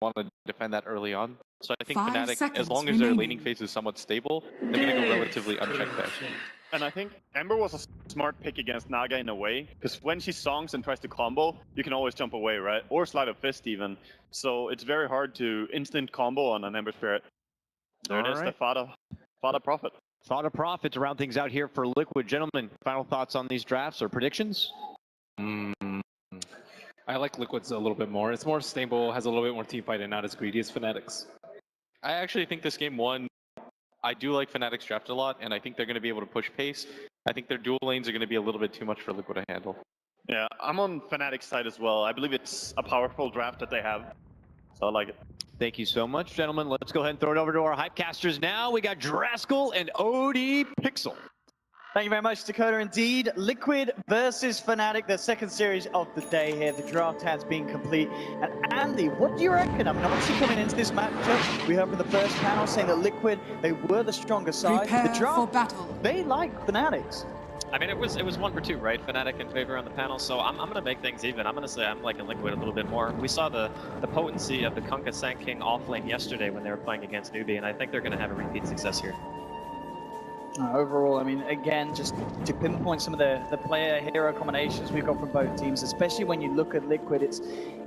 want to defend that early on. So I think 5 Fnatic, seconds as long as their remaining. laning phase is somewhat stable, they're going to go relatively unchecked there. And I think Ember was a smart pick against Naga in a way, because when she songs and tries to combo, you can always jump away, right? Or slide a fist even. So it's very hard to instant combo on an Ember Spirit. There it is, the Fada Prophet. Fada Prophet to round things out here for Liquid. Gentlemen, final thoughts on these drafts or predictions? I like Liquid's a little bit more. It's more stable, has a little bit more team fight, and not as greedy as Fnatic's. I actually think this game one, I do like Fnatic's draft a lot, and I think they're going to be able to push pace. I think their dual lanes are going to be a little bit too much for Liquid to handle. Yeah, I'm on Fnatic's side as well. I believe it's a powerful draft that they have, so I like it. Thank you so much, gentlemen. Let's go ahead and throw it over to our hypecasters now. We got Draskell and OD Pixel. Thank you very much, Dakota. Indeed, Liquid versus Fnatic, the second series of the day here. The draft has been complete. And Andy, what do you reckon? I mean, obviously coming into this matchup, we heard from the first panel saying that Liquid, they were the stronger side. Prepare the draft, for battle. they like Fnatic's. I mean, it was 1 for 2, right? Fnatic in favor on the panel, so I'm going to make things even. I'm going to say I'm liking Liquid a little bit more. We saw the potency of the Kunkka Sand King offlane yesterday when they were playing against Newbie, and I think they're going to have a repeat success here. Overall, I mean, again, just to pinpoint some of the player-hero combinations we've got from both teams, especially when you look at Liquid,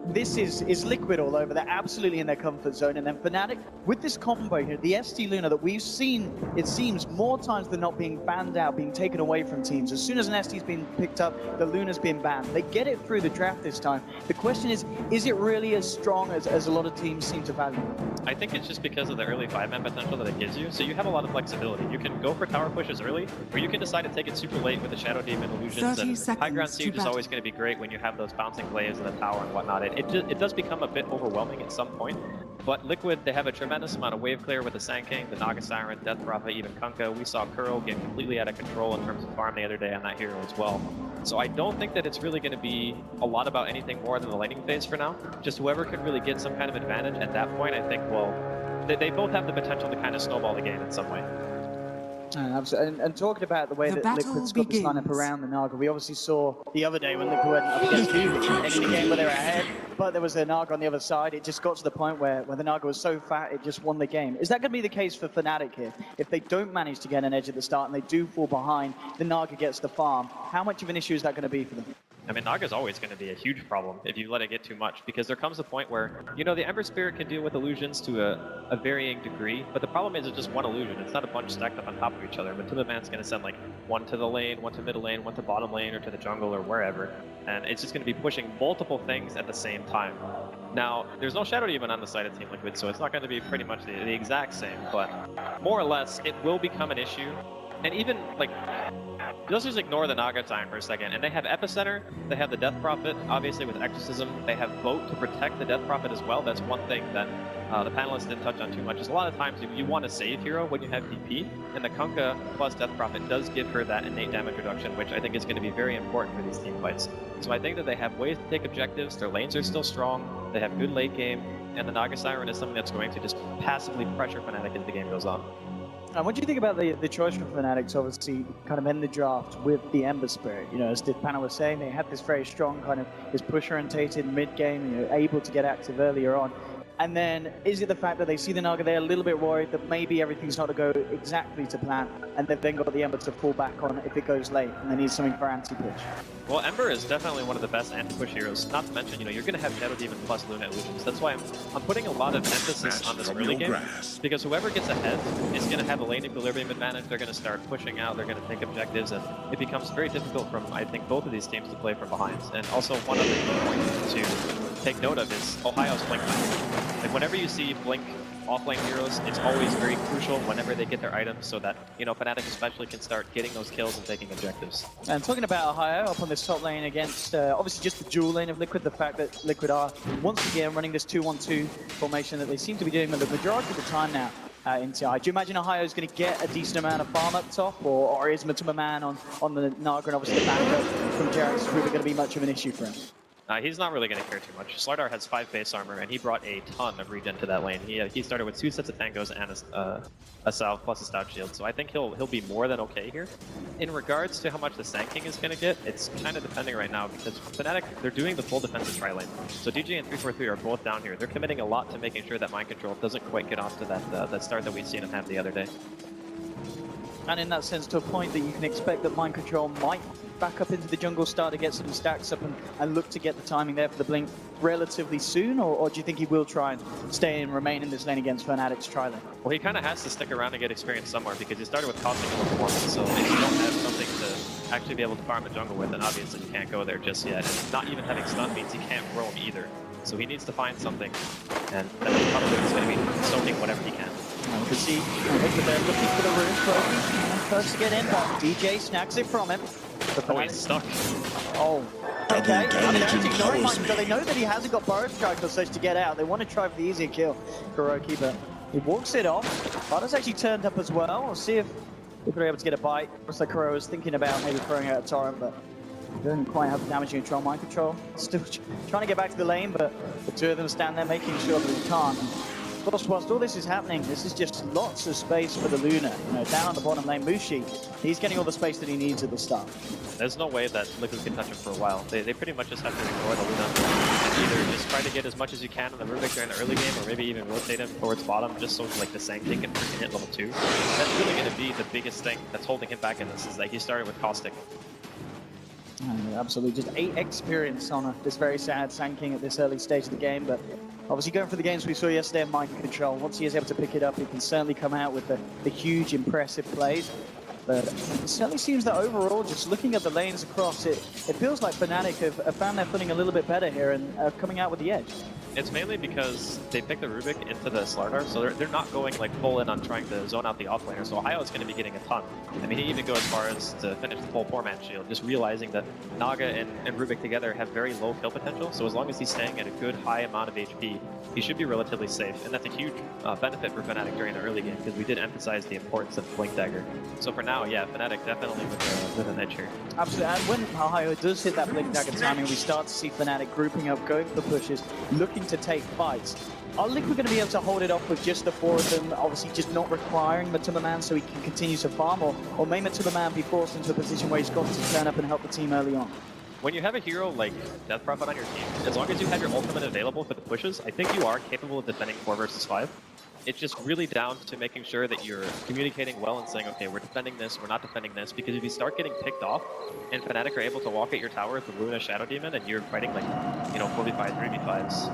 this is Liquid all over. They're absolutely in their comfort zone. And then Fnatic, with this combo here, the ST Luna that we've seen, it seems, more times than not being banned out, being taken away from teams. As soon as an ST's been picked up, the Luna's been banned. They get it through the draft this time. The question is it really as strong as a lot of teams seem to value? I think it's just because of the early 5-man potential that it gives you. So you have a lot of flexibility. You can go for tower pushes early, or you can decide to take it super late with the Shadow Demon illusions. And high ground siege is always going to be great when you have those bouncing plays in the tower and whatnot. It does become a bit overwhelming at some point. But Liquid, they have a tremendous amount of wave clear with the Sand King, the Naga Siren, Death Prophet, even Kunkka. We saw Kuro get completely out of control in terms of farm the other day on that hero as well. So I don't think that it's really going to be a lot about anything more than the laning phase for now. Just whoever can really get some kind of advantage at that point, I think, well, they both have the potential to kind of snowball the game in some way. Absolutely. And talking about the way that Liquid's got this lineup around the Naga, we obviously saw the other day when Liquid went up against Newbie, ending the game where they were ahead, but there was a Naga on the other side. It just got to the point where the Naga was so fat, it just won the game. Is that going to be the case for Fnatic here? If they don't manage to get an edge at the start and they do fall behind, the Naga gets the farm. How much of an issue is that going to be for them? I mean, Naga's always going to be a huge problem if you let it get too much, because there comes a point where, you know, the Ember Spirit can deal with illusions to a varying degree, but the problem is it's just one illusion. It's not a bunch stacked up on top of each other. But Man's going to send like one to the lane, one to middle lane, one to bottom lane, or to the jungle, or wherever, and it's just going to be pushing multiple things at the same time. Now, there's no Shadow Demon on the side of Team Liquid, so it's not going to be pretty much the exact same, but more or less, it will become an issue. And even, like, let's just ignore the Naga time for a second. And they have Epicenter, they have the Death Prophet, obviously with Exorcism. They have Boat to protect the Death Prophet as well. That's one thing that the panelists didn't touch on too much. Is a lot of times you want to save hero when you have DP, and the Kunkka plus Death Prophet does give her that innate damage reduction, which I think is going to be very important for these team fights. So I think that they have ways to take objectives, their lanes are still strong, they have good late game, and the Naga Siren is something that's going to just passively pressure Fnatic as the game goes on. And what do you think about the choice from Fnatic to obviously kind of end the draft with the Ember Spirit? You know, as the panel was saying, they had this very strong kind of is push-orientated mid-game, you know, able to get active earlier on. And then, is it the fact that they see the Naga, they're a little bit worried that maybe everything's not to go exactly to plan, and they've then got the Ember to fall back on if it goes late, and they need something for anti-push? Well, Ember is definitely one of the best anti-push heroes, not to mention, you know, you're going to have Shadow Demon plus Luna illusions. That's why I'm putting a lot of emphasis on this early game, because whoever gets ahead is going to have a lane equilibrium advantage. They're going to start pushing out, they're going to take objectives, and it becomes very difficult from, I think, both of these teams to play from behind. And also, one other point to take note of is Ohio's Blink time. Like, whenever you see Blink off-lane heroes, it's always very crucial whenever they get their items, so that, you know, Fnatic especially can start getting those kills and taking objectives. And talking about Ohio up on this top lane against, obviously just the dual lane of Liquid, the fact that Liquid are once again running this 2-1-2 formation that they seem to be doing the majority of the time now in TI. Do you imagine Ohio is going to get a decent amount of farm up top, or is Matuma Man on the Naga and obviously the backup from Jarek's really going to be much of an issue for him? He's not really going to care too much. Slardar has 5 base armor, and he brought a ton of regen to that lane. He started with 2 sets of tangos and a salve plus a stout shield, so I think he'll be more than okay here. In regards to how much the Sand King is going to get, it's kind of depending right now, because Fnatic, they're doing the full defensive tri lane. So DJ and 343 are both down here. They're committing a lot to making sure that Mind Control doesn't quite get off to that start that we've seen him have the other day. And in that sense, to a point that you can expect that Mind Control might back up into the jungle, start to get some stacks up and look to get the timing there for the blink relatively soon, or do you think he will try and stay and remain in this lane against Fnatic's tri lane? Well, he kind of has to stick around and get experience somewhere, because he started with Caustic and Performance, so if you don't have something to actually be able to farm the jungle with, then obviously you can't go there just yet. And not even having stun means he can't roam either. So he needs to find something, and that's probably what's going to be soaking whatever he can. You can see they're looking for the runes, first to get in, but DJ snacks it from him. Oh, he's stuck. Oh, okay. I mean, they're ignoring Mind Control. They know that he hasn't got Burrow Strike or such to get out. They want to try for the easier kill, KuroKy, but he walks it off. Butters actually turned up as well. We'll see if they're able to get a bite. Looks like Kuro was thinking about maybe throwing out a torrent, but doesn't quite have the damage control. Mind Control still trying to get back to the lane, but the two of them stand there making sure that he can't. Of course, whilst all this is happening, this is just lots of space for the Luna. You know, down on the bottom lane, Mushi, he's getting all the space that he needs at the start. There's no way that Liquid can touch him for a while. They pretty much just have to ignore the Luna and either just try to get as much as you can on the Rubik during the early game, or maybe even rotate him towards bottom, just so like the Sand King can freaking hit level 2. That's really going to be the biggest thing that's holding him back in this, is that he started with Caustic. Absolutely, just 8 experience on this very sad Sand King at this early stage of the game, but obviously going for the games we saw yesterday in Mind Control, once he is able to pick it up, he can certainly come out with the huge, impressive plays. But it certainly seems that overall, just looking at the lanes across, it feels like Fnatic have found their footing a little bit better here and are coming out with the edge. It's mainly because they picked the Rubik into the Slardar, so they're not going like full in on trying to zone out the offlaner. So Ohio is going to be getting a ton. I mean, he even goes as far as to finish the full 4-man shield, just realizing that Naga and Rubik together have very low kill potential. So as long as he's staying at a good high amount of HP, he should be relatively safe. And that's a huge benefit for Fnatic during the early game, because we did emphasize the importance of Blink Dagger. So for now, yeah, Fnatic definitely with an edge here. Absolutely, and when Ohio does hit that Blink Dagger timing, we start to see Fnatic grouping up, going for pushes, looking to take fights. Are Liquid going to be able to hold it off with just the 4 of them, obviously just not requiring Matuma Man so he can continue to farm, or may Matuma Man be forced into a position where he's got to turn up and help the team early on? When you have a hero like Death Prophet on your team, as long as you have your ultimate available for the pushes, I think you are capable of defending 4 versus 5. It's just really down to making sure that you're communicating well and saying, okay, we're defending this, we're not defending this, because if you start getting picked off and Fnatic are able to walk at your tower with the Luna Shadow Demon and you're fighting like, you know, 4v5, 3v5s.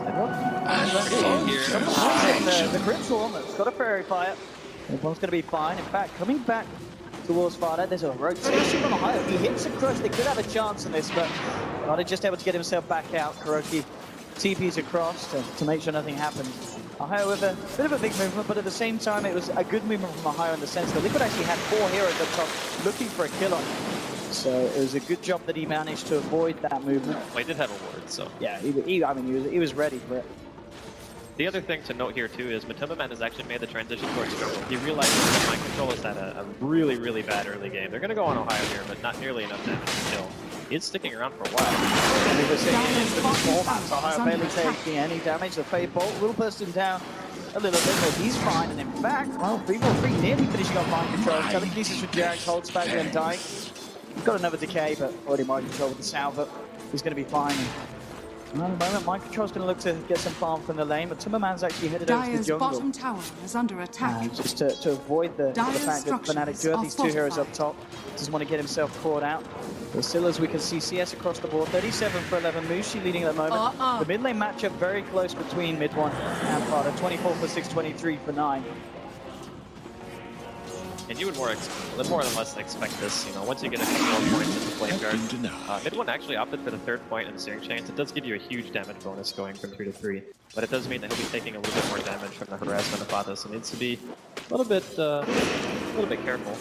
The crit swarm, it's got a Fairy Fire. Everyone's going to be fine. In fact, coming back towards Farda, there's a rotation from Ohio. He hits a crush, they could have a chance in this, but Farda just able to get himself back out. KuroKy TP's across to make sure nothing happens. Ohio with a bit of a big movement, but at the same time, it was a good movement from Ohio in the sense that Liquid actually had 4 heroes up top looking for a kill on him. So it was a good job that he managed to avoid that movement. Well, he did have a ward, so. Yeah, he was ready for it. The other thing to note here too is Matuma Man has actually made the transition towards jungle. He realizes that Mind Control has had a really, really bad early game. They're going to go on Ohio here, but not nearly enough damage to kill. He's sticking around for a while. We were seeing Ohio barely taking any damage. The Fade Bolt will burst him down a little bit, but he's fine. And in fact, well, 3-4-3 nearly finishing on Mind Control. Telekinesis with Jax, holds back the Undying. Got another decay, but already Mind Control with the Salva. He's going to be fine. And at the moment, Mind Control's going to look to get some farm from the lane, but Timmerman's actually headed over to the jungle. Bottom tower is under attack. Just to avoid the fact that Fnatic do have these 2 heroes up top. Doesn't want to get himself caught out. But still, as we can see, CS across the board, 37 for 11. Mushi leading at the moment. The mid lane matchup very close between mid 1 and Farda. 24 for 6, 23 for 9. And you would more than less expect this, you know, once you get a couple more points into Flame Guard. Mid 1 actually opted for the 3rd point in Searing Chains. It does give you a huge damage bonus going from 3 to 3, but it does mean that he'll be taking a little bit more damage from the harassment of Fata, so needs to be a little bit careful.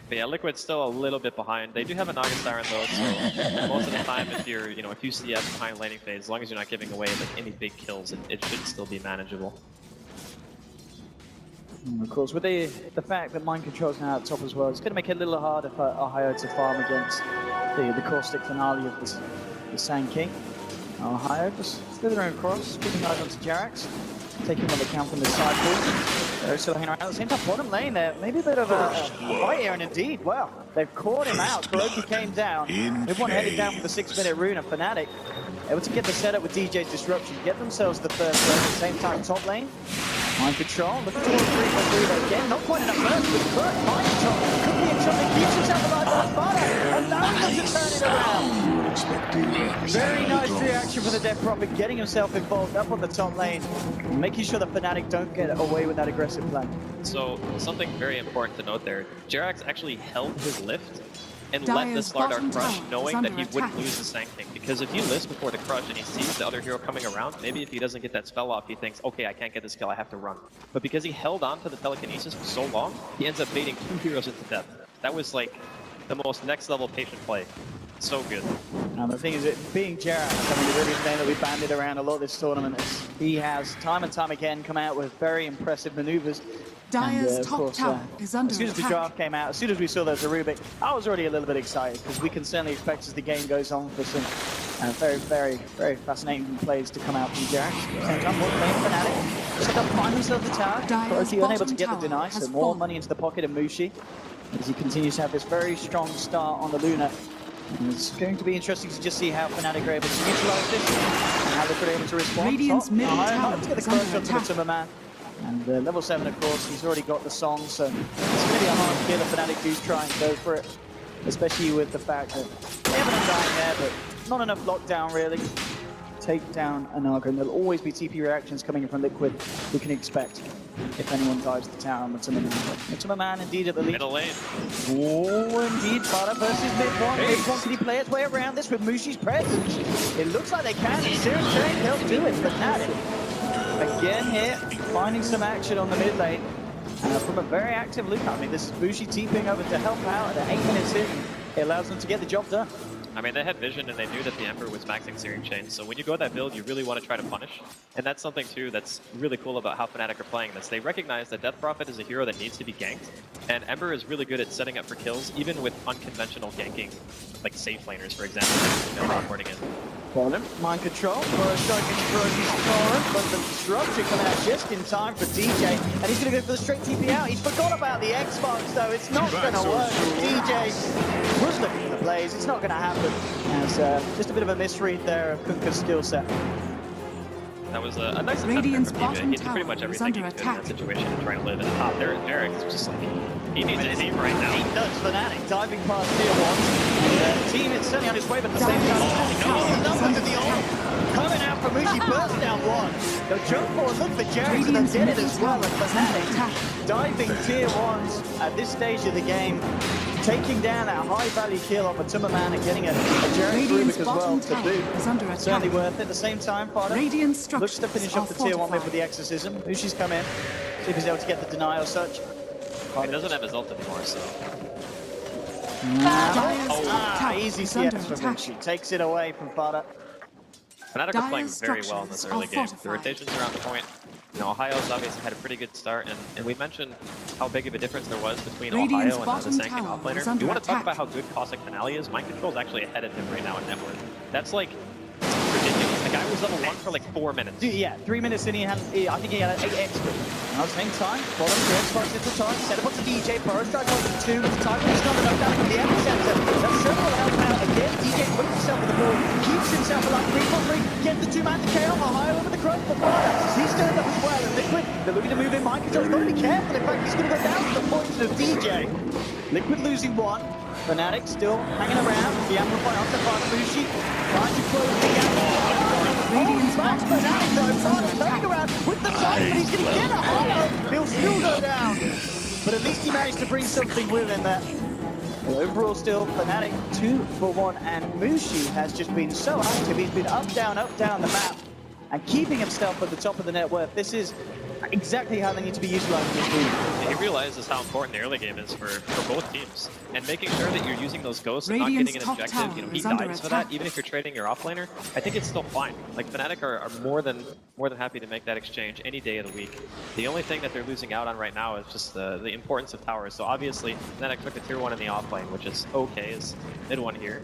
But yeah, Liquid's still a little bit behind. They do have a Naga Siren though, so most of the time if you're, you know, if you CS behind laning phase, as long as you're not giving away like any big kills, it should still be manageable. Of course, with the fact that Mind Control's now at top as well, it's going to make it a little harder for Ohio to farm against the caustic finale of the Sand King. Ohio just slithering across, keeping eyes onto Jerax. Taking what they can from the sideboard. They're still hanging around. At the same time, bottom lane there, maybe a bit of a fight here, and indeed, well, they've caught him out. Kuroki came down. Everyone headed down with the 6-minute rune, and Fnatic able to get the setup with DJ's disruption, get themselves the first turn. At the same time, top lane, mind control, looking towards 3-4-3, but again, not quite enough first, but Kurt, mind control, could be in trouble, keeps himself alive by Sparta, allowing them to turn it around. Very nice reaction from the Death Prophet, getting himself involved up on the top lane, making sure that Fnatic don't get away with that aggressive plan. So something very important to note there, Jerax actually held his lift and let the Slardar crush, knowing that he wouldn't lose the Sand King. Because if you list before the crush and he sees the other hero coming around, maybe if he doesn't get that spell off, he thinks, okay, I can't get this kill, I have to run. But because he held on to the telekinesis for so long, he ends up baiting 2 heroes into death. That was like the most next level patient play. So good. And the thing is, it being Jerax, I mean, the Ruby's name that we banded around a lot this tournament, he has time and time again come out with very impressive maneuvers. Dire's top tower is under as soon as the attack. draft came out, as soon as we saw there was a Rubik, I was already a little bit excited because we can certainly expect as the game goes on for some very, very, very fascinating plays to come out from Jerax. At the same time, more playing Fnatic. Set up behind himself the tower. Kuroki unable to get the deny, so more money into the pocket of Mushi as he continues to have this very strong start on the Luna. And it's going to be interesting to just see how Fnatic are able to utilize this and how they're able to respond. Radiant's middle tower to get the is under crush onto the attack. Timberman. And level 7, of course, he's already got the song, so it's going to be a hard kill if Fnatic do try and go for it. Especially with the fact that they have an Undying there, but not enough lockdown, really. Take down Anaga, and there'll always be TP reactions coming in from Liquid we can expect if anyone dives the tower on the Timberman, indeed, at the lead. Middle lane. Oh, indeed, Sparta versus mid-one. Mid-one, can he play his way around this with Mushi's presence? It looks like they can. Serum Chain, they'll do it, but Fnatic again here, finding some action on the mid lane. From a very active loop. I mean, this is Mushi TPing over to help out at 8 minutes in. It allows them to get the job done. I mean, they had vision and they knew that the Emperor was maxing Searing Chain, so when you go that build, you really want to try to punish. And that's something, too, that's really cool about how Fnatic are playing this. They recognize that Death Prophet is a hero that needs to be ganked, and Ember is really good at setting up for kills, even with unconventional ganking, like safe laners, for example, teleporting in. Bottom, mind control, first strike into Kuroki's torrent, but the disruption coming out just in time for DJ, and he's going to go for the straight TP out. He's forgot about the Xbox, though. It's not going to work. DJ was looking for the plays. It's not going to happen. As just a bit of a misread there of Kunkka's skill set. That was a nice attempt Radiant's from bottom DJ. He did tower pretty much is everything under he could in attack. that situation and trying to live in the top. There, Eric is just like, he needs a team right now. He does, Fnatic diving past tier 1. The team is certainly on his way, but at the same time, numbers of the old coming out from Mushi, burst down 1. They'll jump forward, look for Jerax, and they'll get it as well. And Fnatic diving tier 1s at this stage of the game, taking down that high-value kill on the Timberman and getting a Jerax Rubik as well to boot. Certainly worth it. At the same time, Fodder looks to finish off the tier 1 mid with the Exorcism. Mushi's come in, see if he's able to get the deny or such. He doesn't have his ult anymore, so... Easy CS from Mushi. Takes it away from Fodder. Fnatic are playing very well in this early game. The rotations around the point. You know, Ohio's obviously had a pretty good start, and we mentioned how big of a difference there was between Ohio and the Sand King offlaner. You want to talk about how good Cossack Finale is? Mind Control is actually ahead of him right now in Network. That's like ridiculous. The guy was level 1 for like 4 minutes. Dude, yeah, 3 minutes in, I think he had an 8 expert. And at the same time, bottom, the Xbox is the time, set up onto DJ, Burrow strike on 2, the time is not enough down from the epicenter. That circle will help out again. DJ puts himself with the ball, keeps himself alive, 3-4-3, gets the 2-man to KO, Ohio over the cross, but he's turned up as well, and Liquid, they're looking to move in, Mind Control's got to be careful, in fact, he's going to go down to the points of DJ. Liquid losing 1, Fnatic still hanging around, the Amplify onto Mushi, trying to close the gap. Radiant's Back to Fnatic though, turning around with the time, but he's going to get a Ohio. He'll still go down, but at least he managed to bring something with him there. Well, overall still, Fnatic 2 for 1, and Mushi has just been so active. He's been up, down the map, and keeping himself at the top of the net worth. This is exactly how they need to be utilizing this team. He realizes how important the early game is for both teams, and making sure that you're using those ghosts and not Radiant's getting an top objective. tower You know, he is under dies for that. attack. Even if you're trading your offlaner, I think it's still fine. Like Fnatic are more than happy to make that exchange any day of the week. The only thing that they're losing out on right now is just the importance of towers. So obviously, Fnatic took the tier 1 in the offlane, which is okay, is mid 1 here.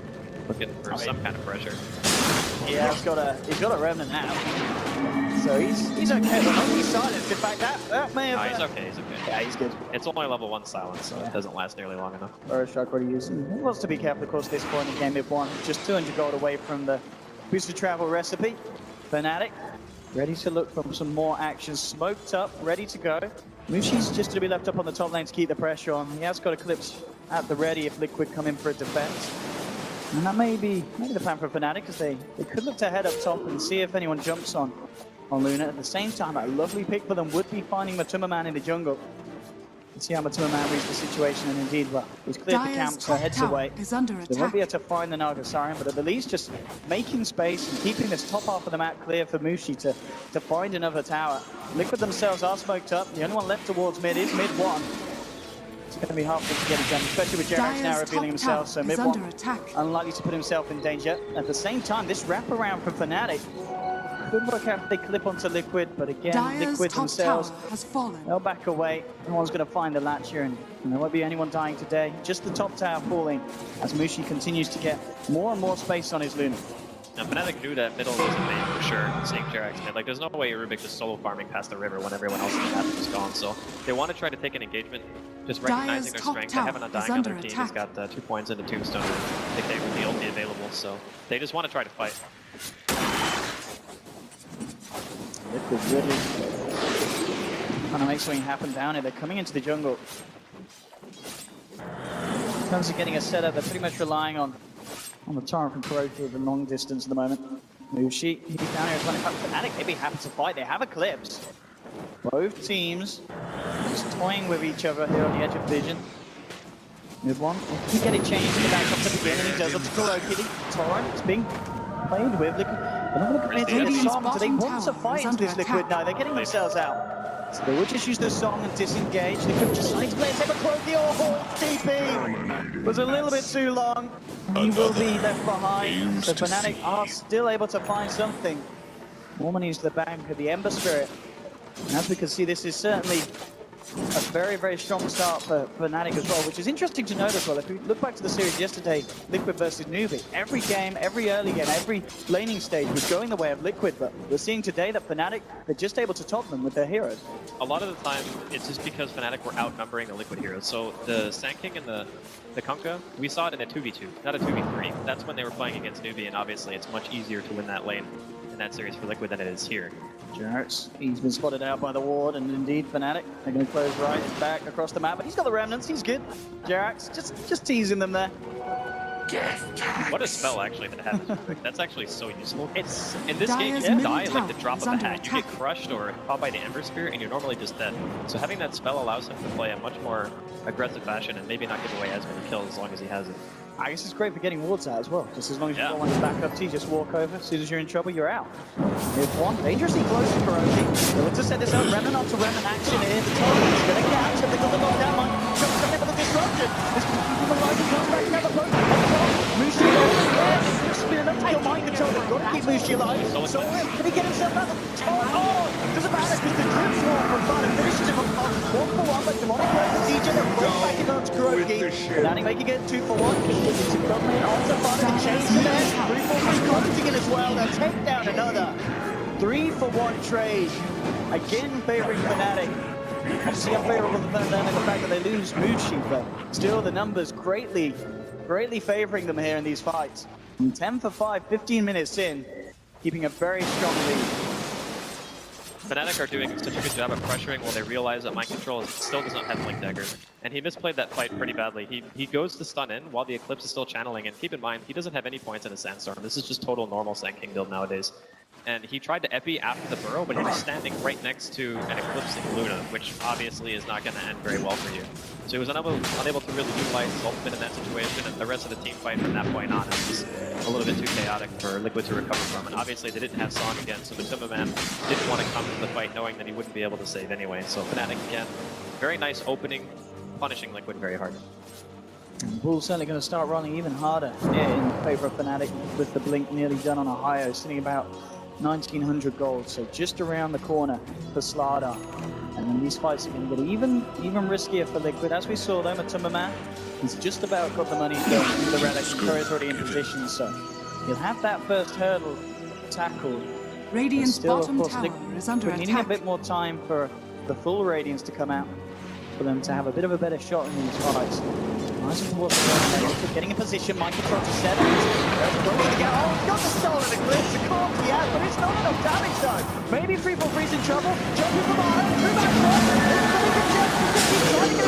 looking for some kind of pressure. Yeah, he's got a remnant now. So he's okay. But he's silenced. In fact, that may have... No, he's okay, he's okay. Yeah, he's good. It's only level 1 silence, so it doesn't last nearly long enough. First strike already used. He wants to be careful, of course, this point in game mid 1. Just 200 gold away from the boosted travel recipe. Fnatic, ready to look for some more action. Smoked up, ready to go. Mushi's just going to be left up on the top lane to keep the pressure on. He has got Eclipse at the ready if Liquid come in for a defense. And that may be the plan for Fnatic, because they could look to head up top and see if anyone jumps on Luna. At the same time, a lovely pick for them would be finding Matuma Man in the jungle. Let's see how Matuma Man reads the situation, and indeed, well, he's cleared the camp, so heads away. Is under They won't attack. be able to find the Naga Siren, but at least just making space and keeping this top half of the map clear for Mushi to find another tower. Liquid themselves are smoked up. The only one left towards mid is mid 1. It's going to be hard for him to get it done, especially with Jerax now Dire's revealing top himself, so tower mid is 1 under attack. unlikely to put himself in danger. At the same time, this wraparound from Fnatic could work out if they clip onto Liquid, but again, Dire's Liquid top themselves, tower has fallen. they'll back away. No one's going to find the latch here, and there won't be anyone dying today. Just the top tower falling as Mushi continues to get more and more space on his Luna. Now, Fnatic knew that middle was a main for sure, seeing Jerax mid. Like, there's no way Rubik just solo farming past the river when everyone else in the map is gone. So they want to try to take an engagement, just recognizing their top strength. They have an tower is Undying on their under team. attack. He's got 2 points into Tombstone. Dictate with the ulti available, so they just want to try to fight. Liquid really trying to make something happen down here. They're coming into the jungle. In terms of getting a setup, they're pretty much relying on the torrent from Kuroki at the long distance at the moment. Mushi, he's down here trying to cut Fnatic. They'd be happy to fight. They have Eclipse. Both teams just toying with each other here on the edge of vision. Mid 1. He get it changed in the back up to begin, and he does up to Kuroki. The torrent is being played with. Liquid. They're not going to commit to the Radiant's song, so they bottom want to tower fight is into this under Liquid attack. now. They're getting themselves out. So they would just use the song and disengage. They could just try to play it, but Kuroki or TP was a little bit too long. He will be left behind. So Fnatic are still able to find something. More money into the bank of the Ember Spirit. And as we can see, this is certainly a very, very strong start for Fnatic as well, which is interesting to note as well. If we look back to the series yesterday, Liquid versus Newbie, every game, every early game, every laning stage was going the way of Liquid, but we're seeing today that Fnatic are just able to top them with their heroes. A lot of the time, it's just because Fnatic were outnumbering the Liquid heroes. So the Sand King and the Kunkka, we saw it in a 2v2, not a 2v3. That's when they were playing against Newbie, and obviously it's much easier to win that lane in that series for Liquid than it is here. Jerax, he's been spotted out by the ward, and indeed Fnatic, they're going to close right back across the map, but he's got the remnants, he's good. Jerax, just teasing them there. What a spell actually that happens. That's actually so useful. It's in this game you Dire's can middle die like the tower drop is of a under hat. You get attack. crushed or caught by the Ember Spirit and you're normally just dead. So having that spell allows him to play a much more aggressive fashion and maybe not give away as many kills as long as he has it. I guess it's great for getting wards out as well. Just as long as you've Yeah. got one to back up to, you just walk over. As soon as you're in trouble, you're out. Here's one. Dangerously close to Kuroki. They want to set this up. Remnant up to Remnant action here. The target is going to catch. They got the lockdown line. Jumps coming in for the disruption. This can keep him alive. He comes back now. The poke. Mushi there. Just been enough to kill mind control. They've got to keep Mushi alive. So can he get himself out? Oh, doesn't matter because the drip swarm from Fnatic finishes him off. 1 for 1, but Demonic plays the siege and they're right back in on to Kuroki. Fnatic making it 2 for 1. To come in onto Fnatic and change the net. 3 for 3 commenting in as well. They'll take down another. 3 for 1 trade. Again favoring Fnatic. Obviously unfavorable to them in the fact that they lose Mushi, but still the numbers greatly favoring them here in these fights. And 10 for 5, 15 minutes in, keeping a very strong lead. Fnatic are doing such a good job of pressuring while they realize that Mind Control still does not have Blink Dagger. And he misplayed that fight pretty badly. He goes to stun in while the Eclipse is still channeling, and keep in mind, he doesn't have any points in a Sandstorm. This is just total normal Sand King build nowadays. And he tried to epi after the burrow, but he was standing right next to an Eclipsing Luna, which obviously is not going to end very well for you. So he was unable to really utilize his ultimate in that situation, and the rest of the team fight from that point on is just a little bit too chaotic for Liquid to recover from. And obviously they didn't have Song again, so Matuma Man didn't want to come to the fight knowing that he wouldn't be able to save anyway. So Fnatic again, very nice opening, punishing Liquid very hard. Bull's certainly going to start running even harder in favor of Fnatic with the blink nearly done on Ohio, sitting about 1900 gold, so just around the corner for Slardar. And then these fights are going to get even riskier for Liquid. As we saw though, Matuma Man, he's just about got the money for the relic, and Curry's already in position, so he'll have that first hurdle tackled. Radiant's Still, of bottom course, tower Liquid is under needing a attack. bit more time for the full Radiance to come out, for them to have a bit of a better shot in these fights. Nice and towards the Liquid getting in position, Mike control to 7. He's got the stolen eclipse, of course he has, but it's not enough damage though. Maybe 343's in trouble, jumping from behind, through back shot, trying to get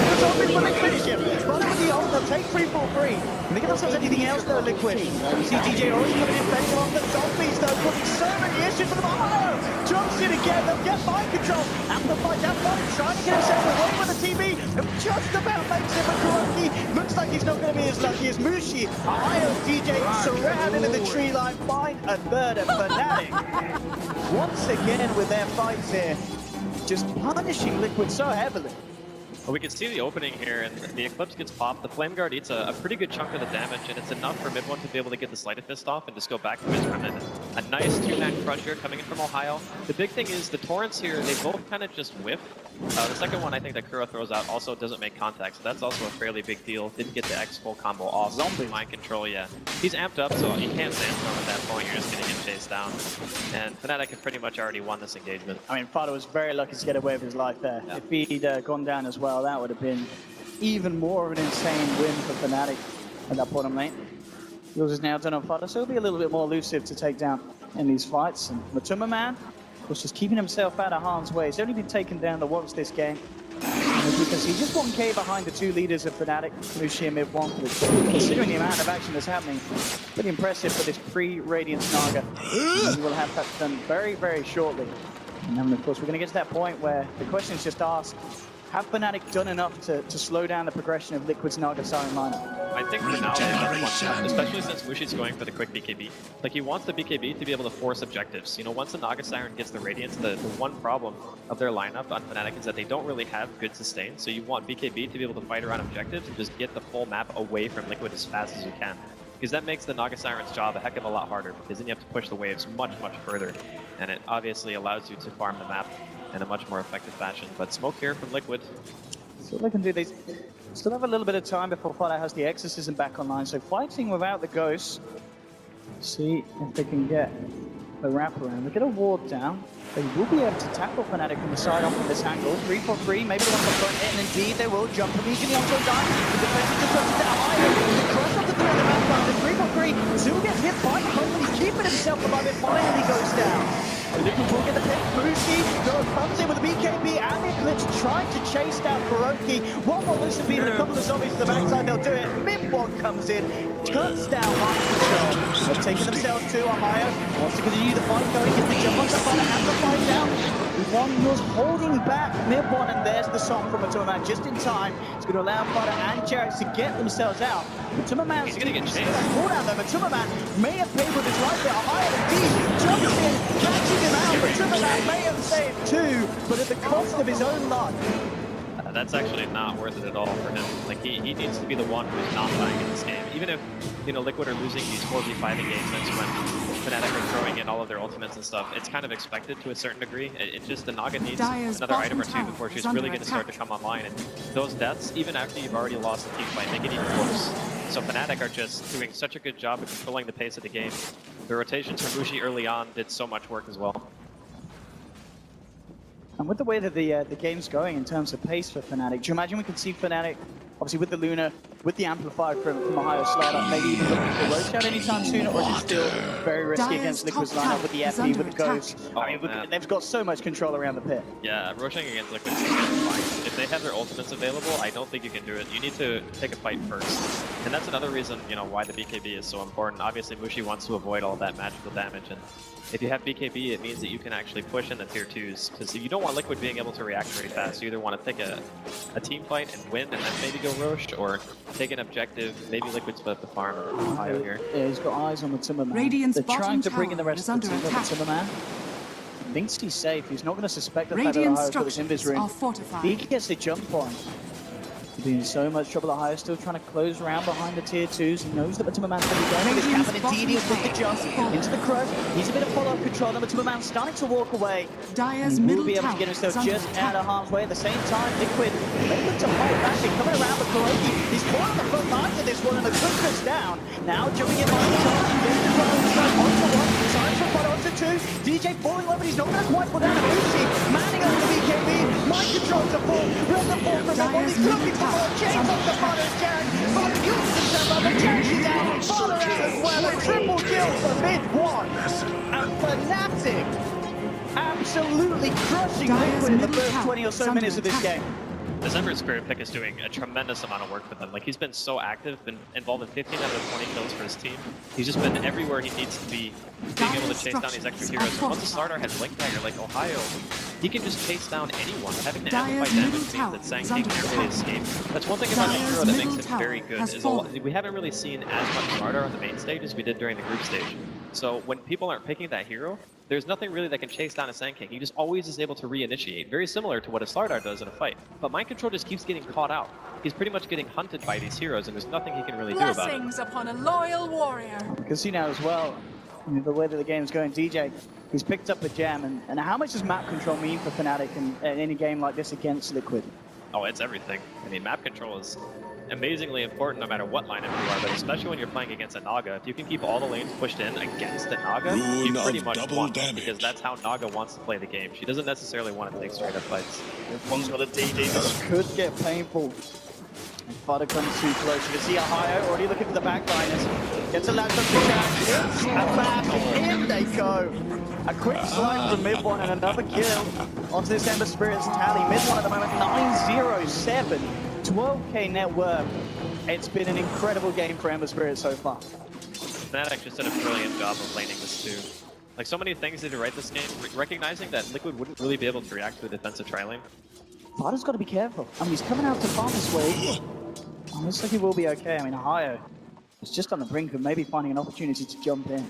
himself when they finish him. Running with the ult, they'll take 343. Can they get themselves anything else though, Liquid? You see DJ already coming in face off the zombies though, causing so many issues for them. Oh, jumps in again, they'll get mind control. Amplified that one, trying to get himself away with the TV, and just about makes it, but Kuroki looks like he's not going to be as lucky as Mushi. Ohio DJ surrounded in the tree line, find a third of Fnatic. Once again with their fights here, just punishing Liquid so heavily. Well, we can see the opening here, and the Eclipse gets popped. The Flame Guard eats a pretty good chunk of the damage, and it's enough for Mid-1 to be able to get the Sleight of Fist off and just go back to his Remnant. A nice 2-man crush here coming in from Ohio. The big thing is the Torrents here, they both kind of just whiff. The second one I think that Kuro throws out also doesn't make contact, so that's also a fairly big deal. Didn't get the X full combo off. Zombie mind control, yeah. He's amped up, so you can't sandstorm at that point. You're just getting him chased down. And Fnatic have pretty much already won this engagement. I mean, Fado was very lucky to get away with his life there. Yeah. If he'd gone down as well, that would have been even more of an insane win for Fnatic at that bottom lane. Yours is now done on Fado, so he'll be a little bit more elusive to take down in these fights. And Matuma Man, of course, just keeping himself out of harm's way. He's only been taken down the once this game. As you can see, just 1k behind the two leaders of Fnatic, Mushi and Mid-1. Considering the amount of action that's happening, pretty impressive for this pre-Radiance Naga. And we'll have that done very, very shortly. And then, of course, we're going to get to that point where the question is just asked, have Fnatic done enough to slow down the progression of Liquid's Naga Siren lineup? I think for now they have, especially since Mushi's going for the quick BKB. Like, he wants the BKB to be able to force objectives. You know, once the Naga Siren gets the Radiance, the one problem of their lineup on Fnatic is that they don't really have good sustain. So you want BKB to be able to fight around objectives and just get the full map away from Liquid as fast as you can. Because that makes the Naga Siren's job a heck of a lot harder, because then you have to push the waves much, much further. And it obviously allows you to farm the map in a much more effective fashion. But smoke here from Liquid. So what they can do, they still have a little bit of time before Fado has the Exorcism back online. So fighting without the Ghost, see if they can get the wraparound. They get a ward down. They will be able to tackle Fnatic from the side off from this angle. 3-4-3, maybe the one to front hit, and indeed they will jump immediately onto a dive. The defensive just goes down higher. The cross off the three of the background. The 3-4-3, Zoo gets hit by Cole, but he's keeping himself alive. It finally goes down. Liquid will get the pick. Mushi comes in with the BKB and the Eclipse, trying to chase down Kuroki. One more Lucid Beam and a couple of zombies to the backside, they'll do it. Mid-1 comes in, cuts down mind control. They're taking themselves to Ohio. Wants to continue the fight going, gets the jump on the fight, has the fight down. One was holding back Mid-1, and there's the song from Matuma Man just in time. It's going to allow Fado and Jarrett to get themselves out. Matuma Man He's going to get chased. Pulled out there. Matuma Man may have paid with his life there. Ohio indeed jumps in, catching him out. Matuma Man may have saved two, but at the cost of his own life. That's actually not worth it at all for him. Like, he needs to be the one who's not dying in this game. Even if, you know, Liquid are losing these 4v5 engagements when Fnatic are throwing in all of their ultimates and stuff, it's kind of expected to a certain degree. It's just the Naga needs another item or two before she's really going to start to come online. And those deaths, even after you've already lost the team fight, make it even worse. So Fnatic are just doing such a good job of controlling the pace of the game. The rotations from Mushi early on did so much work as well. And with the way that the game's going in terms of pace for Fnatic, do you imagine we could see Fnatic, obviously with the Luna, with the Amplifier from Ohio slide up, maybe even looking for Roach out anytime sooner, or is it still very risky against Liquid's lineup with the FP, with the Ghost? I mean, they've got so much control around the pit. Yeah, rushing against Liquid is fine. If they have their ultimates available, I don't think you can do it. You need to take a fight first. And that's another reason, you know, why the BKB is so important. Obviously, Mushi wants to avoid all that magical damage, and if you have BKB, it means that you can actually push in the tier 2s, because you don't want Liquid being able to react very fast. You either want to take a team fight and win, and then maybe go Roche, or take an objective, maybe Liquid split up the farm. Ohio here. Yeah, he's got eyes on the Timberman. Radiant's They're bottom trying to bring in the tower rest is of the team under of the attack. Timberman. Thinks he's safe. He's not going to suspect the fact that Radiant Ohio's got his invis structures room. are fortified. He gets the jump on. Being in so much trouble. Ohio still trying to close around behind the tier 2s. He knows that Timmerman's going to be going. He's capping and Didi with the jump into the crush. He's a bit of follow-up control. Number Timmerman starting to walk away. Dire's And he middle will be able to tower get himself is under just out attack. of harm's way. At the same time, Liquid, they look to fight back. They're coming around the Kuroki. He's caught on the front lines of this one, and the Kuka's down. Now jumping in behind the top. Onto one, trying to fight onto two. DJ falling over. He's not going to quite pull down a Lucy. Manning over the BKB. Mind controls the fall. Run the fall from everyone. He's looking for more. Chains off the front of Jack. Father kills himself up. And Jack is out. Father out as well. A triple kill for mid-1. And Fnatic absolutely crushing Liquid in the first 20 or so minutes of this game. This Ember Spirit pick is doing a tremendous amount of work for them. Like, he's been so active, been involved in 15 out of 20 kills for his team. He's just been everywhere he needs to be, being able to chase down these extra heroes. And once the Slardar has Blink Dagger like Ohio, he can just chase down anyone. Having to amplify damage means that Sankey can't really escape. That's one thing about the hero that makes him very good. Is we haven't really seen as much Slardar on the main stage as we did during the group stage. So when people aren't picking that hero, there's nothing really that can chase down a Sand King. He just always is able to reinitiate, very similar to what a Slardar does in a fight. But Mind Control just keeps getting caught out. He's pretty much getting hunted by these heroes, and there's nothing he can really do about it. Blessings upon a loyal warrior. Because you know as well, the way that the game's going, DJ, he's picked up the gem, and how much does map control mean for Fnatic in any game like this against Liquid? Oh, it's everything. I mean, map control is amazingly important no matter what lineup you are, but especially when you're playing against a Naga. If you can keep all the lanes pushed in against the Naga, you pretty much won, because that's how Naga wants to play the game. She doesn't necessarily want to take straight up fights. One's got a DD. This could get painful. And Fada comes too close. You can see Ohio already looking for the backliners. Gets a latch up to Jack. And back. In they go. A quick slide from mid-1 and another kill onto this Ember Spirits tally. Mid-1 at the moment, 907. 12k net worth. It's been an incredible game for Ember Spirit so far. Fnatic just did a brilliant job of laning this too. Like, so many things they did right this game, recognizing that Liquid wouldn't really be able to react to a defensive tri-lane. Fada's got to be careful. I mean, he's coming out to farm this way. Looks like he will be okay. I mean, Ohio is just on the brink of maybe finding an opportunity to jump in.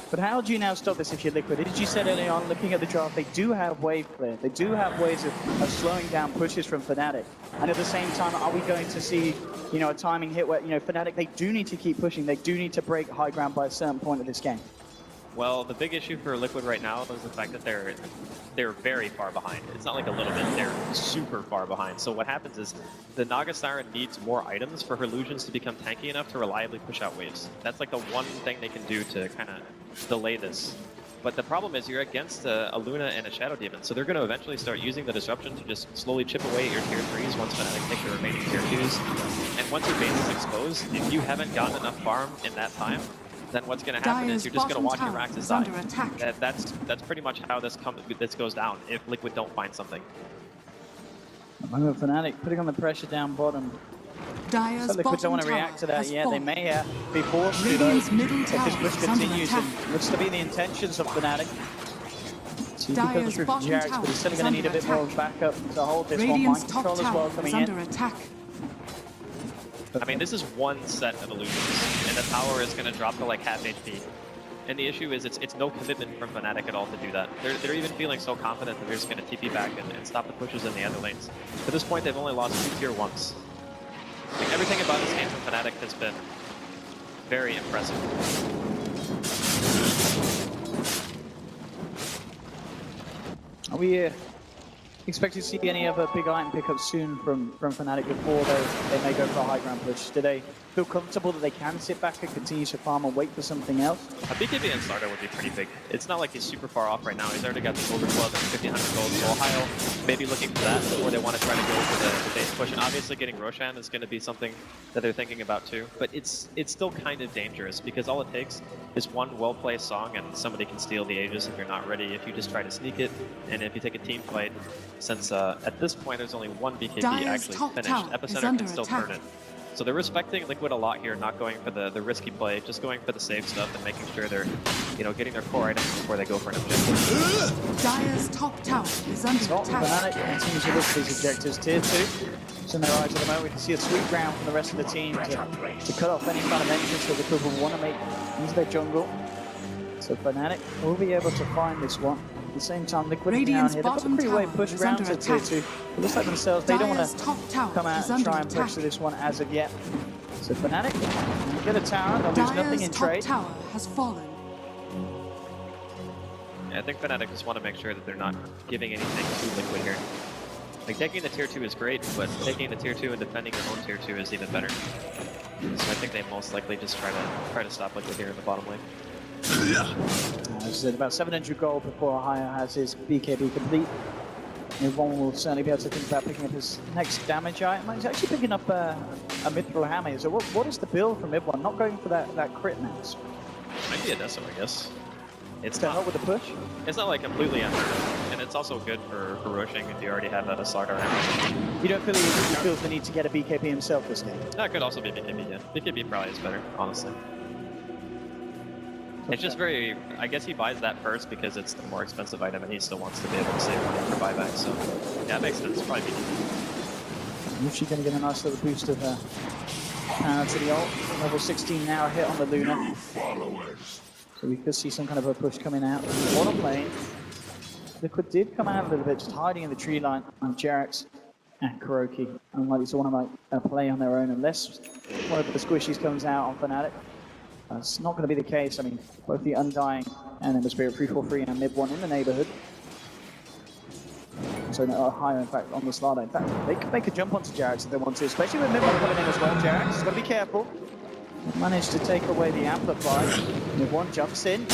But how do you now stop this if you're Liquid? As you said earlier on, looking at the draft, they do have wave clear. They do have ways of slowing down pushes from Fnatic. And at the same time, are we going to see, you know, a timing hit where, you know, Fnatic, they do need to keep pushing. They do need to break high ground by a certain point of this game. Well, the big issue for Liquid right now is the fact that they're very far behind. It's not like a little bit, they're super far behind. So what happens is the Naga Siren needs more items for her illusions to become tanky enough to reliably push out waves. That's like the one thing they can do to kind of delay this. But the problem is you're against a Luna and a Shadow Demon, so they're going to eventually start using the disruption to just slowly chip away at your tier 3s once Fnatic take the remaining tier 2s. And once your base is exposed, if you haven't gotten enough farm in that time, then what's going to happen is you're just going to watch your Raxes die. That's pretty much how this goes down if Liquid don't find something. Fnatic putting on the pressure down bottom. Dire's So Liquid don't want to react to that yet. They may be forced to though, if this push continues, and looks to be the intentions of Fnatic. So he comes through for Jax, but he's still going to need a bit more backup to hold this one. Mind control as well coming in. I mean, this is one set of illusions, and the tower is going to drop to like half HP. And the issue is it's no commitment from Fnatic at all to do that. They're even feeling so confident that they're just going to TP back and stop the pushes in the other lanes. At this point, they've only lost 2 tier 1s. Like, everything about this game from Fnatic has been very impressive. Are we expecting to see any other big item pickups soon from Fnatic before they may go for a high ground push? Do they feel comfortable that they can sit back and continue to farm and wait for something else? A BKB and Slardar would be pretty big. It's not like he's super far off right now. He's already got the Golden Glove and 1,500 gold. So Ohio may be looking for that, or they want to try to go for the base push. And obviously getting Roshan is going to be something that they're thinking about too. But it's still kind of dangerous because all it takes is one well-placed song and somebody can steal the Aegis if you're not ready. If you just try to sneak it, and if you take a team fight, since at this point there's only one BKB actually finished, Epicenter can still turn it. So they're respecting Liquid a lot here, not going for the risky play, just going for the safe stuff and making sure they're, you know, getting their core items before they go for an objective. Dire's top tower is under attack. Fnatic continues to look for these objectives. Tier 2, it's in their eyes at the moment. We can see a sweep round from the rest of the team to cut off any kind of entrance that Liquid will want to make into their jungle. So Fnatic will be able to find this one. At the same time, Liquid down Radiant's here. They've got a bottom pretty way tower push is round under to tier attack. 2. It looks like themselves, they don't want Dire's to top tower come out is and under try and push attack. to this one as of yet. So Fnatic get a tower, they'll lose nothing Dire's in top trade. tower has fallen. Yeah, I think Fnatic just want to make sure that they're not giving anything to Liquid here. Like, taking the tier 2 is great, but taking the tier 2 and defending your own tier 2 is even better. So I think they most likely just try to stop Liquid here in the bottom lane. As I said, about 700 gold before Ohio has his BKB complete. One will certainly be able to think about picking up his next damage item. He's actually picking up a Mithril Hammer. So what is the build from Mid1? Not going for that crit max. Might be a Deso, I guess. It's To not, help with the push? it's not like completely unfair, and it's also good for roshing if you already have a Saga around. You don't feel he feels the need to get a BKB himself this game? That could also be BKB, yeah. BKB probably is better, honestly. It's just very, I guess he buys that first because it's the more expensive item and he still wants to be able to save money for buyback, so yeah, it makes sense, probably BKB. Is she going to get a nice little boost of power to the ult? Level 16 now, hit on the Luna. So we could see some kind of a push coming out. Bottom lane, Liquid did come out a little bit, just hiding in the tree line on Jerax and Kuroki. Unlikely to want to play on their own unless one of the squishies comes out on Fnatic. It's not going to be the case. I mean, both the Undying and then the Spirit 343 and Mid1 in the neighborhood. So higher, in fact, on the Slardar. In fact, they could make a jump onto Jerax if they want to, especially with Mid1 coming in as well. Jerax has got to be careful. Managed to take away the Amplify. Mid1 jumps in.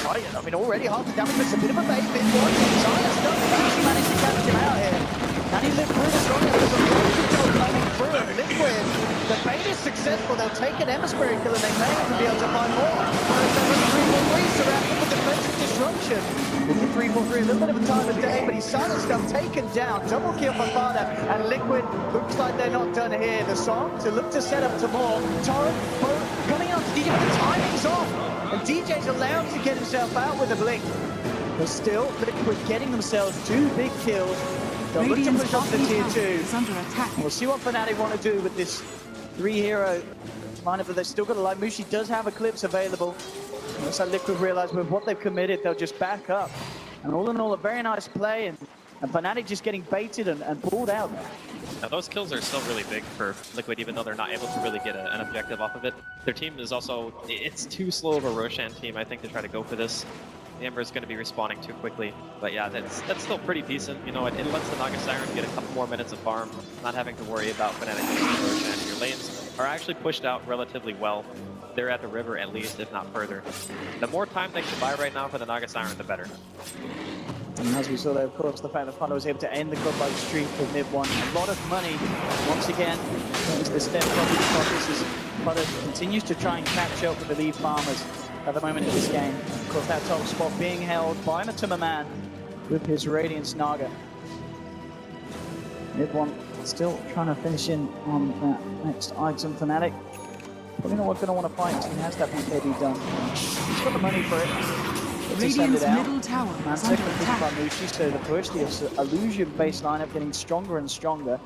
I mean, already half the damage, but it's a bit of a bait. Mid1, Zion's done it. Actually managed to catch him out here. Can he live through this long? There's a really good job coming through. And Liquid, the bait is successful. They'll take an Emma Spirit kill and they may even be able to find more. Whereas they're running 3-4-3, surrounded with defensive disruption. With the 3-4-3, a little bit of a time of day, but he's silenced up, taken down. Double kill for Fada. And Liquid looks like they're not done here. The song to look to set up to more. Torrent, both coming out to DJ, but the timing's off. And DJ's allowed to get himself out with a blink. But still, Liquid getting themselves 2 big kills. They'll look to push off the tier 2. Is under attack. We'll see what Fnatic want to do with this 3-hero lineup, but they've still got a line. Mushi does have Eclipse available. Looks like Liquid realize with what they've committed, they'll just back up. And all in all, a very nice play, and Fnatic just getting baited and pulled out there. Now those kills are still really big for Liquid, even though they're not able to really get an objective off of it. Their team is also, it's too slow of a Roshan team, I think, to try to go for this. The Ember is going to be respawning too quickly. But yeah, that's still pretty decent. You know, it lets the Naga Siren get a couple more minutes of farm, not having to worry about Fnatic using Roshan. Your lanes are actually pushed out relatively well. They're at the river at least, if not further. The more time they can buy right now for the Naga Siren, the better. And as we saw there, of course, the fact that Fada was able to end the godlike streak with Mid1. A lot of money, once again, thanks to the step property focus. Fada continues to try and catch up with the lead farmers at the moment in this game. Of course, that top spot being held by Matuma Man with his Radiance Naga. Mid1 still trying to finish in on that next item. Fnatic probably not going to want to fight until he has that BKB done. He's got the money for it. Radiant's middle tower Man's is taking under the push by attack. Mushi, so the push, the illusion based lineup getting stronger and stronger.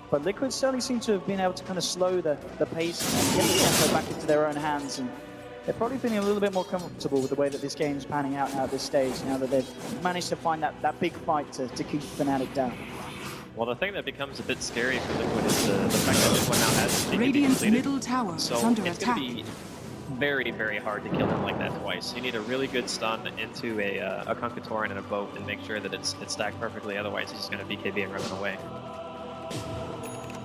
But Liquid certainly seem to have been able to kind of slow the pace and get the tempo back into their own hands. And they're probably feeling a little bit more comfortable with the way that this game's panning out now at this stage, now that they've managed to find that big fight to keep Fnatic down. Well, the thing that becomes a bit scary for Liquid is the fact that this one now has BKB Radiant's completed. middle tower is So under it's attack. going to be very, very hard to kill him like that twice. You need a really good stun into a Conquitorin and a boat and make sure that it's stacked perfectly, otherwise he's just going to BKB and run away.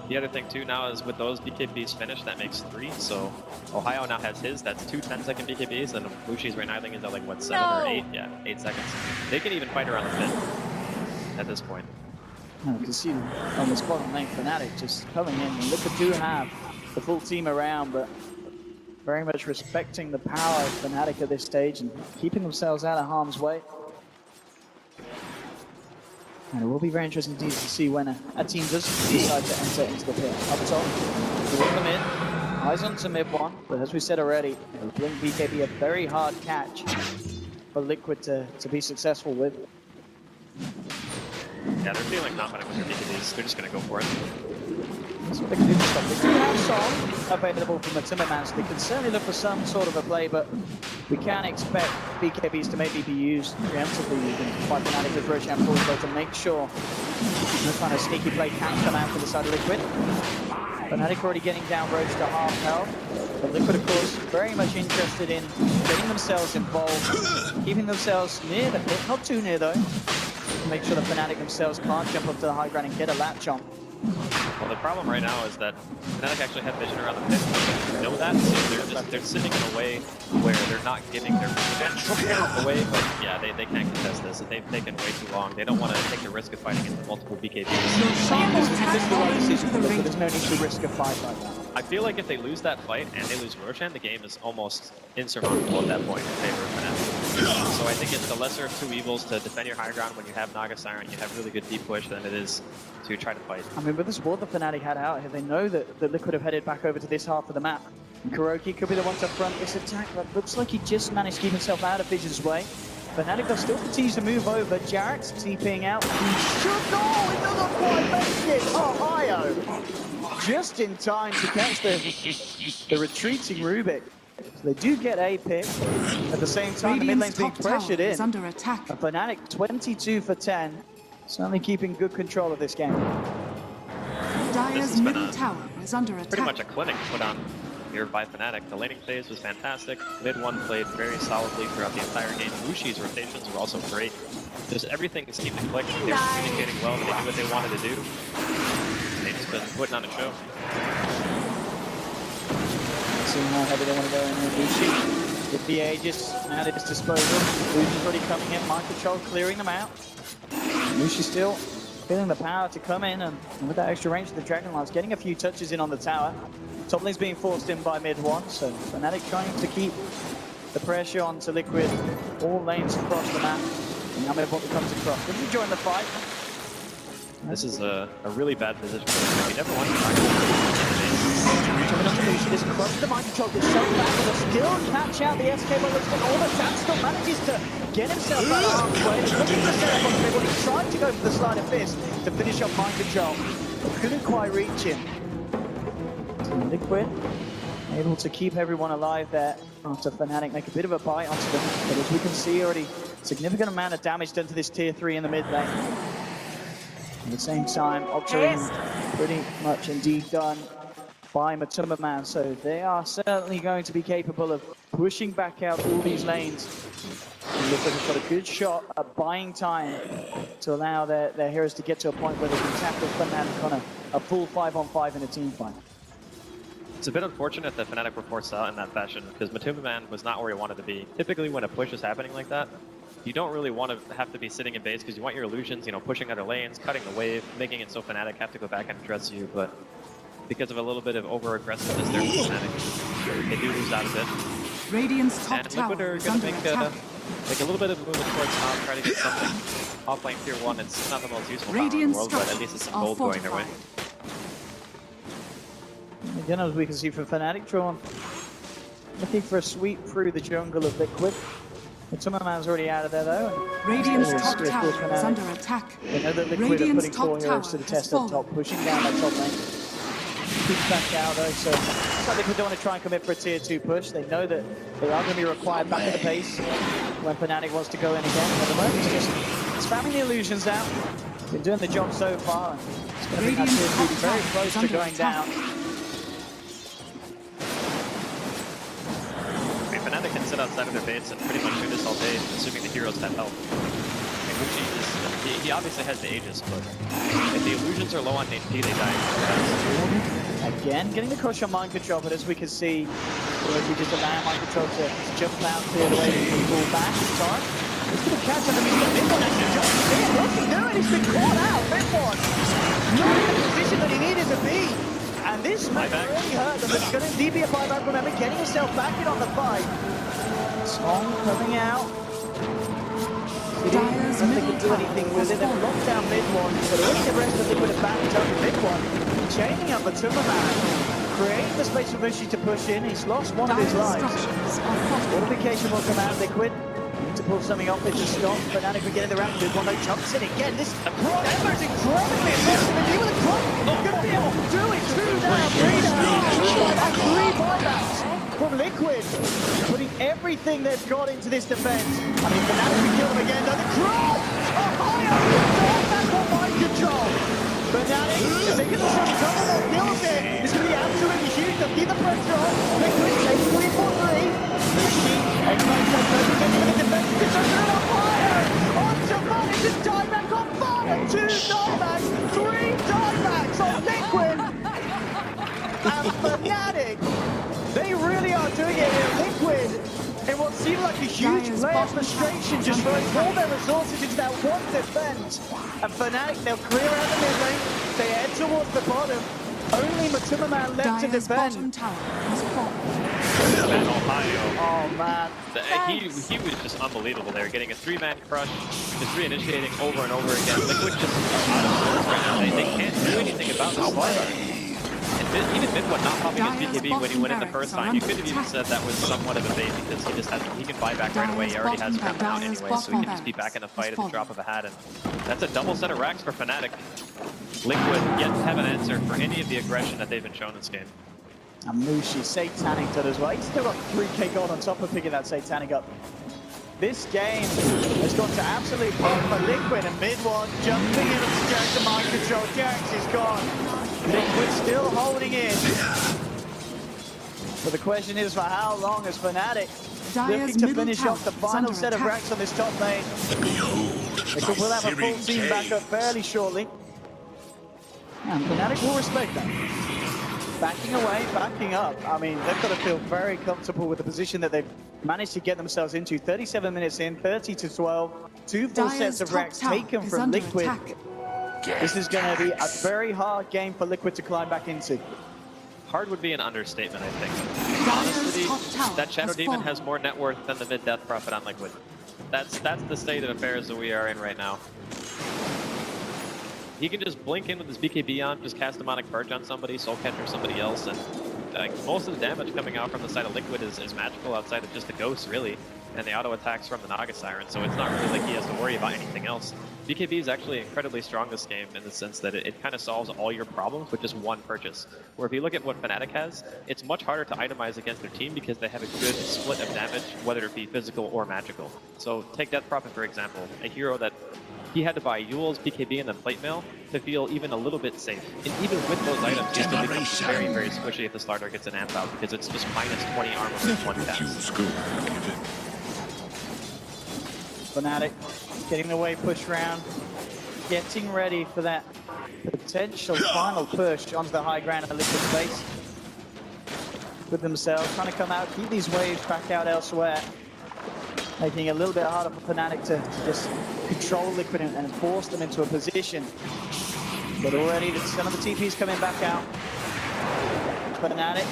The other thing too now is with those BKBs finished, that makes 3, so Ohio now has his, that's 2 10-second BKBs, and Mushi's right now I think is at like, what, 7 or 8? Yeah, 8 seconds. They can even fight around the pit at this point. You can see on this bottom lane, Fnatic just coming in. And Liquid do have the full team around, but very much respecting the power of Fnatic at this stage and keeping themselves out of harm's way. And it will be very interesting to see when a team does decide to enter into the pit. Up top, with the mid, eyes onto Mid1, but as we said already, Blink BKB a very hard catch for Liquid to be successful with. Yeah, they're feeling confident with their BKBs. They're just going to go for it. That's what they can do to stop. They do have Song available from the Timmerman, so they can certainly look for some sort of a play, but we can expect BKBs to maybe be used preemptively even by Fnatic with Roshan forward to make sure no kind of sneaky play can come out for the side of Liquid. Fnatic already getting down Roach to half health. But Liquid, of course, very much interested in getting themselves involved, keeping themselves near the pit, not too near though, to make sure the Fnatic themselves can't jump up to the high ground and get a latch on. Well, the problem right now is that Fnatic actually have vision around the pit. They know that, so they're sitting in a way where they're not giving their vision away. But yeah, they can't contest this. They've taken way too long. They don't want to take the risk of fighting into multiple BKBs. This is the right decision for Liquid. There's no need to risk a fight like that. I feel like if they lose that fight and they lose Roshan, the game is almost insurmountable at that point in favor of Fnatic. So I think it's the lesser of two evils to defend your high ground when you have Naga Siren, you have really good deep push, than it is to try to fight. I mean, with the support the Fnatic had out here, they know that Liquid have headed back over to this half of the map. And Kuroki could be the one to front this attack, but looks like he just managed to keep himself out of Vision's way. Fnatic are still continues to move over. Jarrett's TPing out. He should go! He doesn't quite make it! Oh, Io! Just in time to catch the retreating Rubik. So they do get a pick. At the same time, the mid lane's being pressured in. Under attack. A Fnatic 22 for 10. Certainly keeping good control of this game. Dire's middle tower is under attack. Pretty much a clinic put on here by Fnatic. The laning phase was fantastic. Mid one played very solidly throughout the entire game. Wushi's rotations were also great. Just everything seemed to click. They were communicating well. They knew what they wanted to do. They've just been putting on a show. Seeing how heavy they want to go in here. Wushi with the Aegis at its disposal. Wushi's already coming in. Mind control clearing them out. Wushi still feeling the power to come in, and with that extra range of the Dragon Lance, getting a few touches in on the tower. Top lane's being forced in by mid one, so Fnatic trying to keep the pressure onto Liquid, all lanes across the map. And now mid one comes across. Did you join the fight? This is a really bad position for them. We never want to fight. Coming up to Lucy, this crush the mind control, gets so back, but still catch out the SK, but looks like all the chance still manages to get himself out of harm's way. Looking for setup on mid one, he tried to go for the slide of fist to finish off mind control, but couldn't quite reach him. So Liquid able to keep everyone alive there after Fnatic make a bit of a bite onto them, but as we can see already, significant amount of damage done to this tier 3 in the mid lane. At the same time, Octarine pretty much indeed done by Matuma Man, so they are certainly going to be capable of pushing back out all these lanes. And Liquid have got a good shot at buying time to allow their heroes to get to a point where they can tackle Fnatic on a full 5-on-5 in a team fight. It's a bit unfortunate that Fnatic were forced out in that fashion, because Matuma Man was not where he wanted to be. Typically when a push is happening like that, you don't really want to have to be sitting in base because you want your illusions, you know, pushing other lanes, cutting the wave, making it so Fnatic have to go back and address you, but because of a little bit of over-aggressiveness there from Fnatic, they do lose out a bit. Radiant's top And tower Liquid are is going to under make attack. a little bit of movement towards top, try to get something off-lane tier 1. It's not the most useful power in the Radiant world, but at least it's some gold going their way. Again, as we can see from Fnatic, drawn looking for a sweep through the jungle of Liquid. Matuma Man's already out of there though. Radiant's top tower is under attack. They know that Liquid are putting 4 heroes to the test up top, pushing down that top lane. Keeps back out though, so looks like Liquid don't want to try and commit for a tier 2 push. They know that they are going to be required back at the base when Fnatic wants to go in again. At the moment, it's just spamming the illusions out. Been doing the job so far. It's going to be that tier 2 very close to going down. Fnatic can sit outside of their base and pretty much do this all day, assuming the heroes have health. And Wushi he obviously has the Aegis, but if the illusions are low on HP, they die fast. Again, getting the crush on mind control, but as we can see, if we just allow mind control to jump out, clear the way, and pull back in time. He's going to catch up and he's got Midone actually jumping in. What's he doing? He's been caught out. Midone not in the position that he needed to be. And this might really hurt them. It's going to indeed be a buyback. Remember, getting himself back in on the fight. Song coming out. Dire's They middle can do anything with it. They've locked down mid one, but already the rest of Liquid have backed up mid one. Chaining up Matuma Man. Creating the space for Mushi to push in. He's lost one of his lives. Fortification will come out. Liquid looking to pull something off it to stop. Fnatic are getting the round. Mid one though jumps in again. This Ember's incredibly aggressive, and he with a club gonna be able to do it. 2 down, 3 down, and 3 buybacks from Liquid, putting everything they've got into this defense. I mean, Fnatic can kill them again. Now the cross! Ohio! Back on mind control. Fnatic, if they get the shot cover, they'll kills it. It's going to be absolutely huge. They'll keep the pressure on. Liquid takes 3 for 3. Mushi, everybody takes over. Getting the defensive position on fire. On Shamanic, just dieback on fire. 2 diebacks, 3 diebacks on Liquid. And Fnatic, they really are doing it here. Liquid, in what seemed like a huge player frustration, just throwing all their resources into that one defense. And Fnatic, they'll clear out the mid lane. They head towards the bottom. Only Matuma left to Dire's defend. bottom tower has fallen. Man, Ohio. Oh man. He was just unbelievable there, getting a 3-man crush, just reinitiating over and over again. Liquid just out of sorts right now. They can't do anything about the slide. And even Midwood not popping his BKB when he went in the first time, you could have even said that was somewhat of a bait because he can buy back right away. He already has Crown down anyway, so he can just be back in the fight at the drop of a hat. And that's a double set of racks for Fnatic. Liquid yet to have an answer for any of the aggression that they've been shown this game. And Mushi, Satanic did as well. He's still got 3k gold on top of picking that Satanic up. This game has gone to absolute pot for Liquid, and mid-one jumping in to Jax the mind control. Jax is gone. Liquid still holding in. But the question is, for how long is Fnatic looking to finish off the final set of racks on this top lane? Liquid will have a full team back up fairly shortly. And Fnatic will respect that. Backing away, backing up. I mean, they've got to feel very comfortable with the position that they've managed to get themselves into. 37 minutes in, 30-12. 2 full sets of racks taken from Liquid. This is going to be a very hard game for Liquid to climb back into. Hard would be an understatement, I think. Honestly, that Shadow Demon has more net worth than the mid-death Prophet on Liquid. That's the state of affairs that we are in right now. He can just blink in with his BKB on, just cast Demonic Purge on somebody, Soul Catcher somebody else, and most of the damage coming out from the side of Liquid is magical outside of just the Ghost, really, and the auto attacks from the Naga Siren, so it's not really like he has to worry about anything else. BKB is actually incredibly strong this game in the sense that it kind of solves all your problems with just one purchase. Where if you look at what Fnatic has, it's much harder to itemize against their team because they have a good split of damage, whether it be physical or magical. So take Death Prophet for example, a hero that he had to buy Yule's BKB and then Plate Mail to feel even a little bit safe. And even with those items, he still becomes very, very squishy if the starter gets an amp out because it's just minus 20 armor with one cast. Fnatic getting the wave push round, getting ready for that potential final push onto the high ground of Liquid space. With themselves, trying to come out, keep these waves back out elsewhere. Making it a little bit harder for Fnatic to just control Liquid and force them into a position. But already some of the TP's coming back out. Fnatic,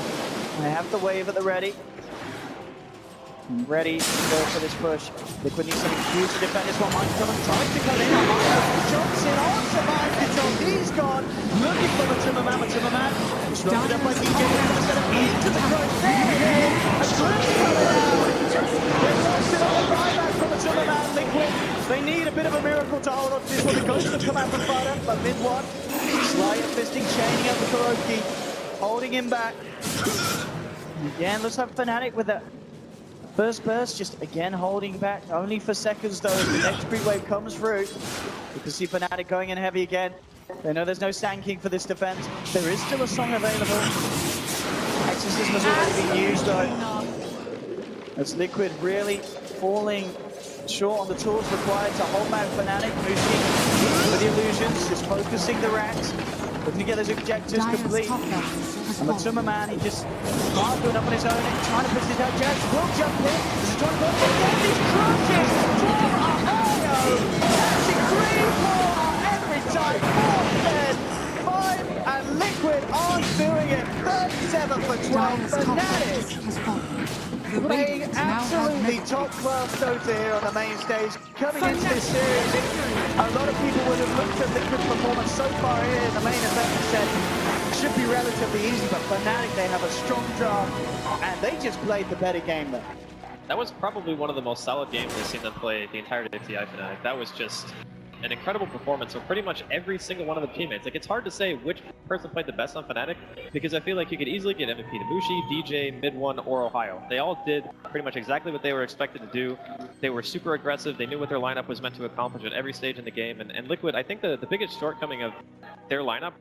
they have the wave at the ready. And ready to go for this push. Liquid needs something huge to defend this one. Mind Control tries to cut in. Jumps in onto Mind Control. He's gone. Looking for Matuma. Disrupted up by DJ. Into the crush. There it is. A glimpse coming out. They lost it on the buyback from Matuma. Liquid. They need a bit of a miracle to hold on to this one. The Ghost have come out from bottom, but mid-one. Slight fisting, chaining up the Kuroki. Holding him back. Again, let's have Fnatic with that. First burst, just again holding back, only for seconds though, as the next creep wave comes through. You can see Fnatic going in heavy again. They know there's no Sand King for this defense. There is still a song available. Exorcism has already been used though. As Liquid really falling short on the tools required to hold back Fnatic. Mushi with the illusions, just focusing the racks. Looking to get those objectives complete. And Matuma, he just can't do enough on his own. Trying to push this out. Jax will jump in. This is trying to go again. These crunches from Ohio. Catching 3-4 every time. 4 dead. 5 and Liquid aren't doing it. 37 for 12. Fnatic playing absolutely top-class Dota here on the main stage. Coming into this series, a lot of people would have looked at Liquid's performance so far here in the main event and said, should be relatively easy, but Fnatic, they have a strong draft, and they just played the better game there. that was probably one of the most solid games I've seen them play the entirety of TI Fnatic. That was just an incredible performance for pretty much every single one of the teammates. Like, it's hard to say which person played the best on Fnatic, because I feel like you could easily get MVP to Mushi, DJ, Mid1, or Ohio. They all did pretty much exactly what they were expected to do. They were super aggressive. They knew what their lineup was meant to accomplish at every stage in the game. And Liquid, I think the biggest shortcoming of their lineup